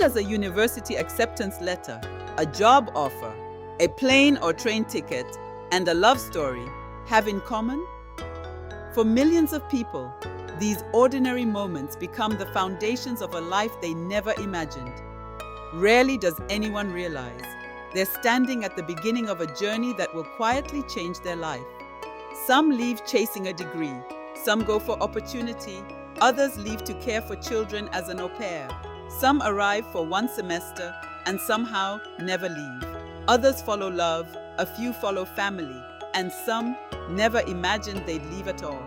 does a university acceptance letter, a job offer, a plane or train ticket, and a love story have in common? For millions of people, these ordinary moments become the foundations of a life they never imagined. Rarely does anyone realize they're standing at the beginning of a journey that will quietly change their life. Some leave chasing a degree, some go for opportunity, others leave to care for children as an au pair. Some arrive for one semester and somehow never leave. Others follow love, a few follow family, and some never imagined they'd leave at all.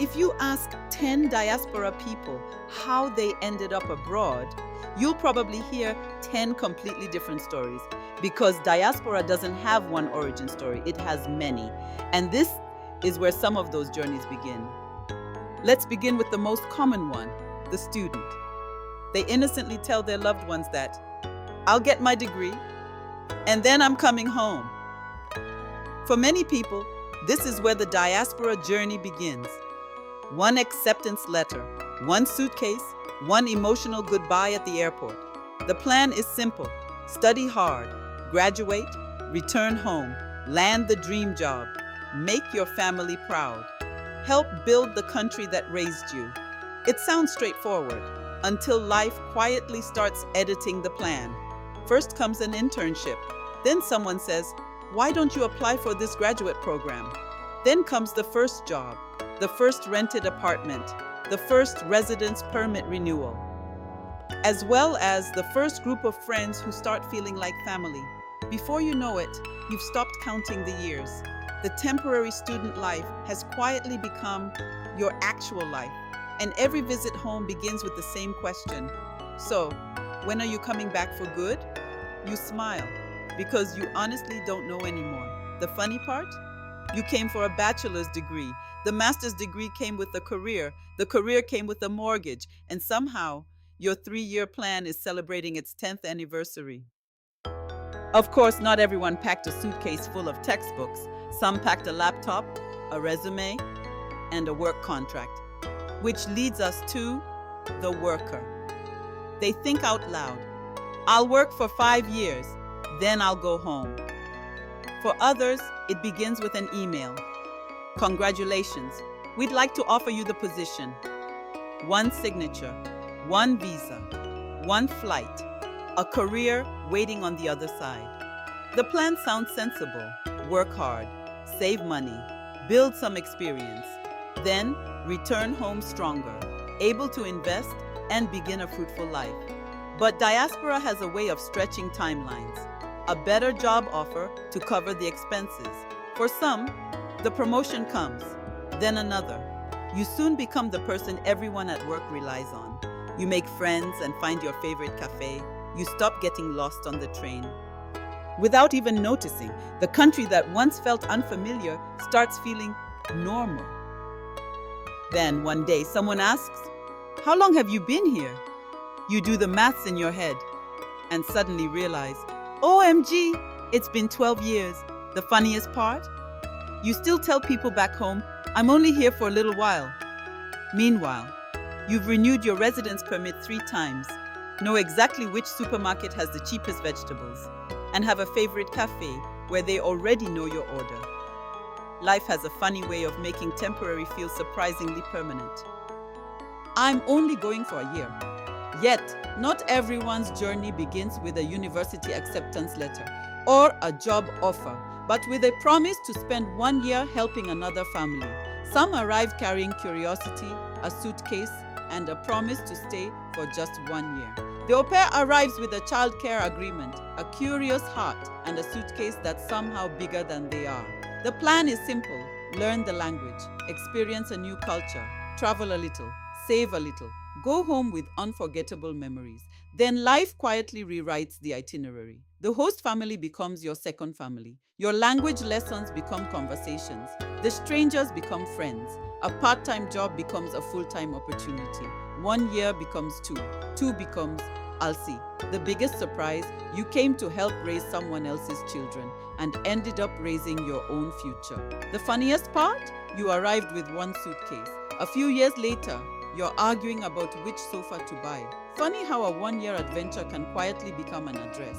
If you ask 10 diaspora people how they ended up abroad, you'll probably hear 10 completely different stories, because diaspora doesn't have one origin story, it has many. And this is where some of those journeys begin. Let's begin with the most common one, the student. They innocently tell their loved ones that, "I'll get my degree, and then I'm coming home." For many people, this is where the diaspora journey begins. One acceptance letter, one suitcase, one emotional goodbye at the airport. The plan is simple: study hard, graduate, return home, land the dream job, make your family proud, help build the country that raised you. It sounds straightforward until life quietly starts editing the plan. First comes an internship. Then someone says, "Why don't you apply for this graduate program?" Then comes the first job, the first rented apartment, the first residence permit renewal, as well as the first group of friends who start feeling like family. Before you know it, you've stopped counting the years. The temporary student life has quietly become your actual life, and every visit home begins with the same question. "So, when are you coming back for good?" You smile, because you honestly don't know anymore. The funny part? You came for a bachelor's degree. The master's degree came with a career. The career came with a mortgage. And somehow, your 3-year plan is celebrating its 10th anniversary. Of course, not everyone packed a suitcase full of textbooks. Some packed a laptop, a resume, and a work contract. Which leads us to the worker. They think out loud. "I'll work for 5 years, then I'll go home." For others, it begins with an email. "Congratulations, we'd like to offer you the position." One signature, one visa, one flight, a career waiting on the other side. The plan sounds sensible. Work hard, save money, build some experience, then return home stronger, able to invest and begin a fruitful life. But diaspora has a way of stretching timelines. A better job offer to cover the expenses. For some, the promotion comes, then another. You soon become the person everyone at work relies on. You make friends and find your favorite cafe. You stop getting lost on the train. Without even noticing, the country that once felt unfamiliar starts feeling normal. Then one day someone asks, "How long have you been here?" You do the maths in your head and suddenly realize, OMG, it's been 12 years. The funniest part? You still tell people back home, "I'm only here for a little while." Meanwhile, you've renewed your residence permit 3 times, know exactly which supermarket has the cheapest vegetables, and have a favorite cafe where they already know your order. Life has a funny way of making temporary feel surprisingly permanent. I'm only going for a year. Yet, not everyone's journey begins with a university acceptance letter or a job offer, but with a promise to spend 1 year helping another family. Some arrive carrying curiosity, a suitcase, and a promise to stay for just 1 year. The au pair arrives with a childcare agreement, a curious heart, and a suitcase that's somehow bigger than they are. The plan is simple: learn the language, experience a new culture, travel a little, save a little, go home with unforgettable memories. Then life quietly rewrites the itinerary. The host family becomes your second family. Your language lessons become conversations. The strangers become friends. A part-time job becomes a full-time opportunity. 1 year becomes 2. 2 becomes, "I'll see." The biggest surprise, you came to help raise someone else's children and ended up raising your own future. The funniest part? You arrived with 1 suitcase. A few years later, you're arguing about which sofa to buy. Funny how a one-year adventure can quietly become an address.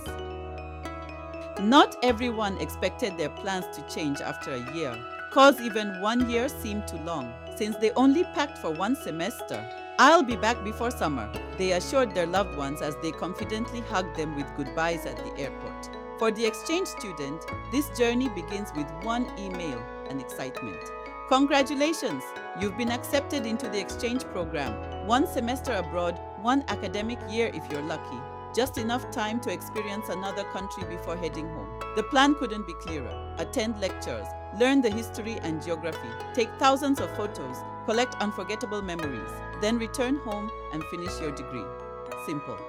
Not everyone expected their plans to change after a year, cause even 1 year seemed too long, since they only packed for 1 semester. I'll be back before summer, they assured their loved ones as they confidently hugged them with goodbyes at the airport. For the exchange student, this journey begins with one email and excitement. Congratulations! You've been accepted into the exchange program. 1 semester abroad, 1 academic year if you're lucky. Just enough time to experience another country before heading home. The plan couldn't be clearer. Attend lectures, learn the history and geography, take thousands of photos, collect unforgettable memories, then return home and finish your degree. Simple.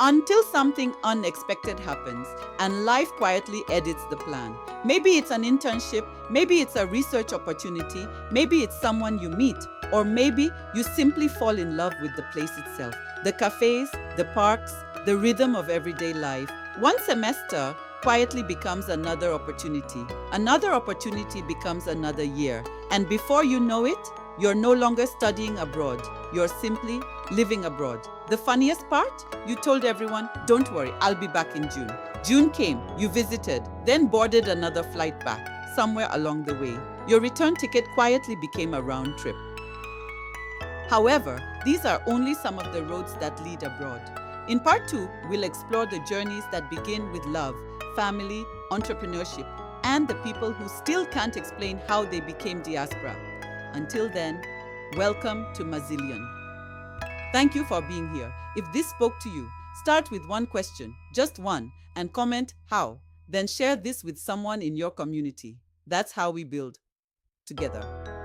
Until something unexpected happens and life quietly edits the plan. Maybe it's an internship, maybe it's a research opportunity, maybe it's someone you meet, or maybe you simply fall in love with the place itself. The cafes, the parks, the rhythm of everyday life. 1 semester quietly becomes another opportunity. Another opportunity becomes another year. And before you know it, you're no longer studying abroad. You're simply living abroad. The funniest part? You told everyone, don't worry, I'll be back in June. June came, you visited, then boarded another flight back, somewhere along the way. Your return ticket quietly became a round trip. However, these are only some of the roads that lead abroad. In part 2, we'll explore the journeys that begin with love, family, entrepreneurship, and the people who still can't explain how they became diaspora. Until then, welcome to Mazillion. Thank you for being here. If this spoke to you, start with one question, just one, and comment how. Then share this with someone in your community. That's how we build together.